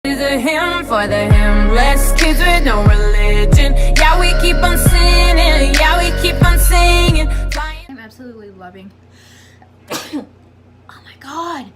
Is a hymn for the hymnless kids with no religion. Yeah, we keep on singing. Yeah, we keep on singing. I'm absolutely loving. Oh my god.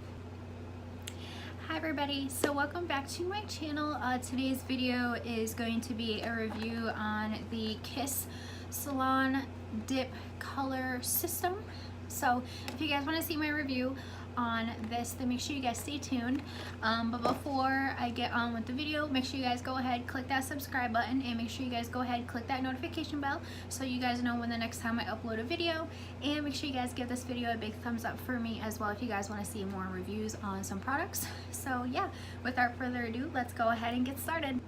Hi everybody, so welcome back to my channel. Today's video is going to be a review on the Kiss Salon dip color system. So if you guys want to see my review on this, then make sure you guys stay tuned. But before I get on with the video, make sure you guys go ahead, click that subscribe button, and make sure you guys go ahead, click that notification bell so you guys know when the next time I upload a video. And make sure you guys give this video a big thumbs up for me as well if you guys want to see more reviews on some products. So yeah, without further ado, let's go ahead and get started.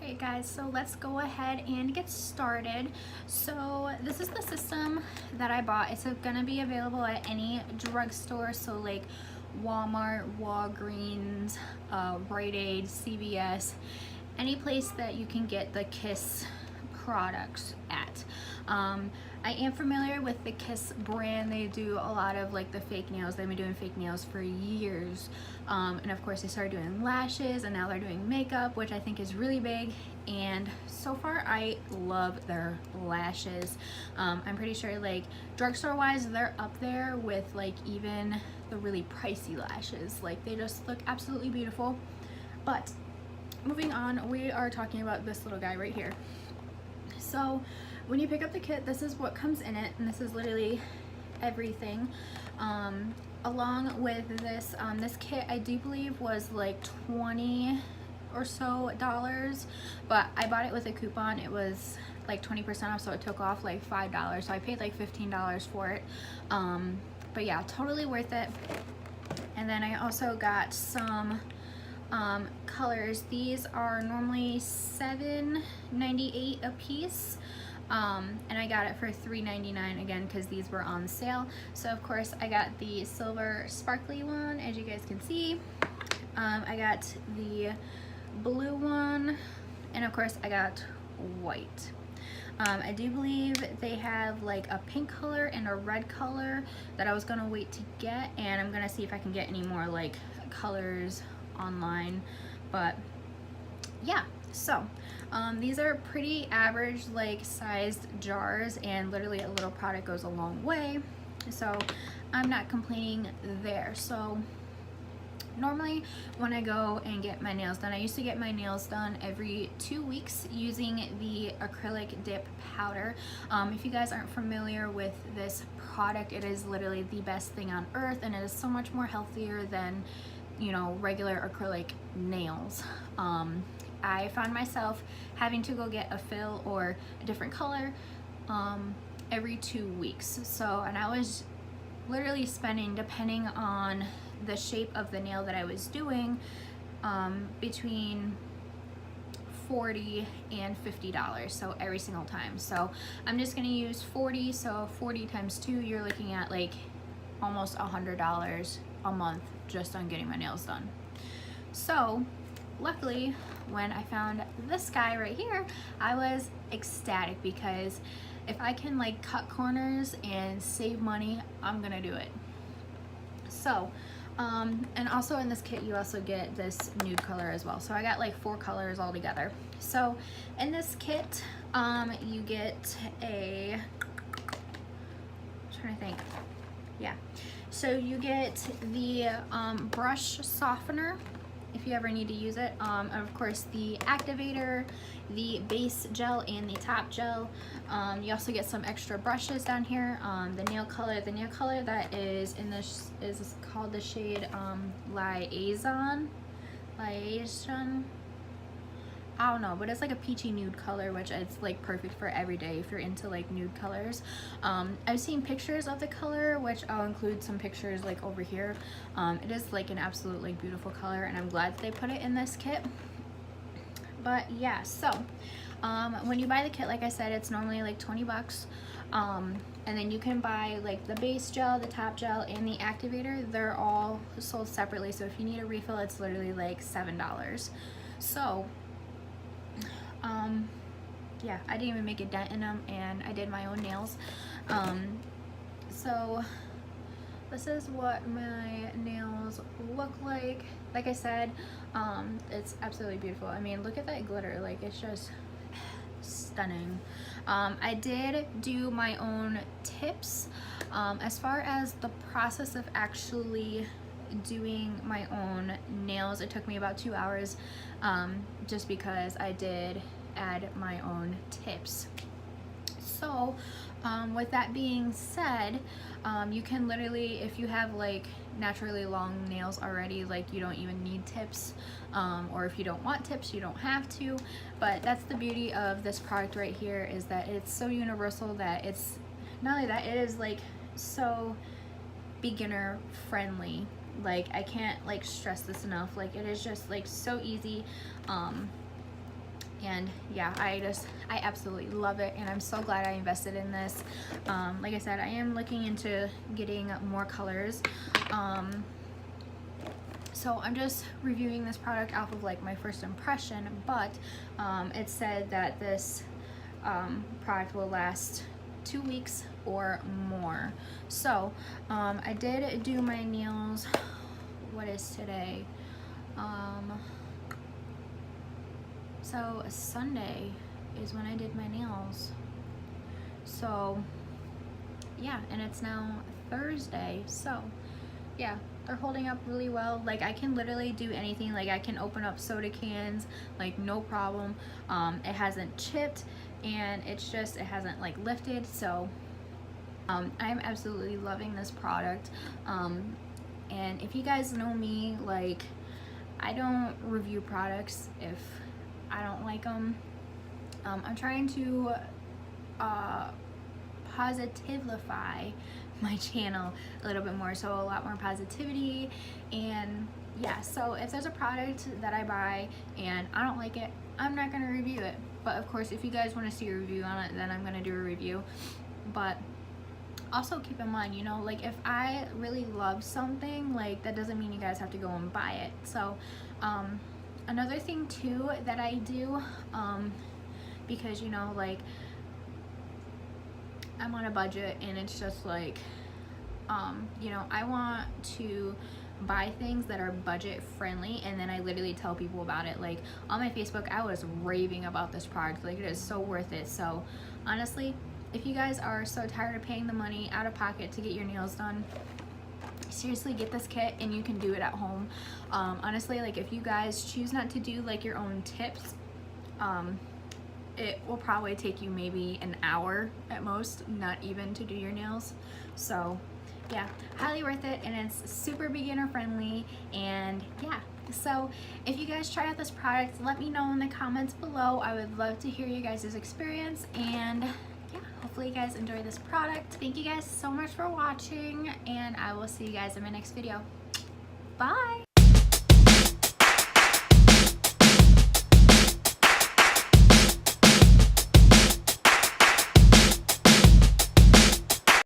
Alright guys, so let's go ahead and get started. So this is the system that I bought. It's gonna be available at any drugstore, so like Walmart, Walgreens, Rite Aid, CVS, any place that you can get the Kiss products at. I am familiar with the Kiss brand. They do a lot of like the fake nails. They've been doing fake nails for years. And of course they started doing lashes, and now they're doing makeup, which I think is really big. And so far I love their lashes. I'm pretty sure like drugstore wise they're up there with like even the really pricey lashes. Like they just look absolutely beautiful. But moving on, we are talking about this little guy right here. So when you pick up the kit, this is what comes in it, and this is literally everything. Along with this, this kit I do believe was like $20 or so, but I bought it with a coupon. It was like 20% off, so it took off like $5, so I paid like $15 for it. But yeah, totally worth it. And then I also got some colors. These are normally $7.98 a piece. And I got it for $3.99 again because these were on sale. So of course I got the silver sparkly one, as you guys can see. I got the blue one, and of course I got white. I do believe they have like a pink color and a red color that I was gonna wait to get, and I'm gonna see if I can get any more like colors online. But yeah, so these are pretty average like sized jars, and literally a little product goes a long way, so I'm not complaining there. So normally when I go and get my nails done, I used to get my nails done every 2 weeks using the acrylic dip powder. If you guys aren't familiar with this product, it is literally the best thing on earth, and it is so much more healthier than, you know, regular acrylic nails. I found myself having to go get a fill or a different color every 2 weeks. So, and I was literally spending, depending on the shape of the nail that I was doing, between $40 and $50, so every single time. So I'm just gonna use 40, so 40 times 2, you're looking at like almost $100 a month just on getting my nails done. So luckily when I found this guy right here, I was ecstatic, because if I can like cut corners and save money, I'm gonna do it. So and also in this kit you also get this nude color as well, so I got like 4 colors all together. So in this kit you get a, I'm trying to think, yeah, so you get the brush softener if you ever need to use it, and of course the activator, the base gel, and the top gel. You also get some extra brushes down here. The nail color that is in this is called the shade Liaison. I don't know, but it's like a peachy nude color, which is like perfect for every day if you're into like nude colors. I've seen pictures of the color, which I'll include some pictures like over here. It is like an absolutely beautiful color, and I'm glad that they put it in this kit. But yeah, so when you buy the kit, like I said, it's normally like 20 bucks. And then you can buy like the base gel, the top gel, and the activator. They're all sold separately, so if you need a refill, it's literally like $7. So yeah, I didn't even make a dent in them, and I did my own nails. So this is what my nails look like. Like I said, it's absolutely beautiful. I mean, look at that glitter, like it's just stunning. I did do my own tips. As far as the process of actually doing my own nails, it took me about 2 hours, just because I did add my own tips. So with that being said, you can literally, if you have like naturally long nails already, like you don't even need tips, or if you don't want tips, you don't have to. But that's the beauty of this product right here, is that it's so universal that it's not only that, it is like so beginner friendly. Like I can't like stress this enough. Like it is just like so easy. And yeah, I absolutely love it, and I'm so glad I invested in this. Like I said, I am looking into getting more colors. So I'm just reviewing this product off of like my first impression, but it said that this product will last 2 weeks or more. So I did do my nails. What is today? So Sunday is when I did my nails. So yeah, and it's now Thursday. So yeah, they're holding up really well. Like I can literally do anything. Like I can open up soda cans, like no problem. It hasn't chipped, and it's just, it hasn't like lifted. So I'm absolutely loving this product. And if you guys know me, like I don't review products if I don't like them. I'm trying to positivify my channel a little bit more, so a lot more positivity. And yeah, so if there's a product that I buy and I don't like it, I'm not gonna review it. But of course, if you guys want to see a review on it, then I'm gonna do a review. But also keep in mind, you know, like if I really love something, like that doesn't mean you guys have to go and buy it. So another thing too that I do, because you know, like I'm on a budget, and it's just like you know, I want to buy things that are budget friendly, and then I literally tell people about it. Like on my Facebook, I was raving about this product. Like it is so worth it. So honestly, if you guys are so tired of paying the money out of pocket to get your nails done, seriously get this kit, and you can do it at home. Honestly, like if you guys choose not to do like your own tips, it will probably take you maybe an hour at most, not even, to do your nails. So yeah, highly worth it, and it's super beginner friendly. And yeah, so if you guys try out this product, let me know in the comments below. I would love to hear you guys' experience, and yeah, hopefully you guys enjoy this product. Thank you guys so much for watching, and I will see you guys in my next video. Bye!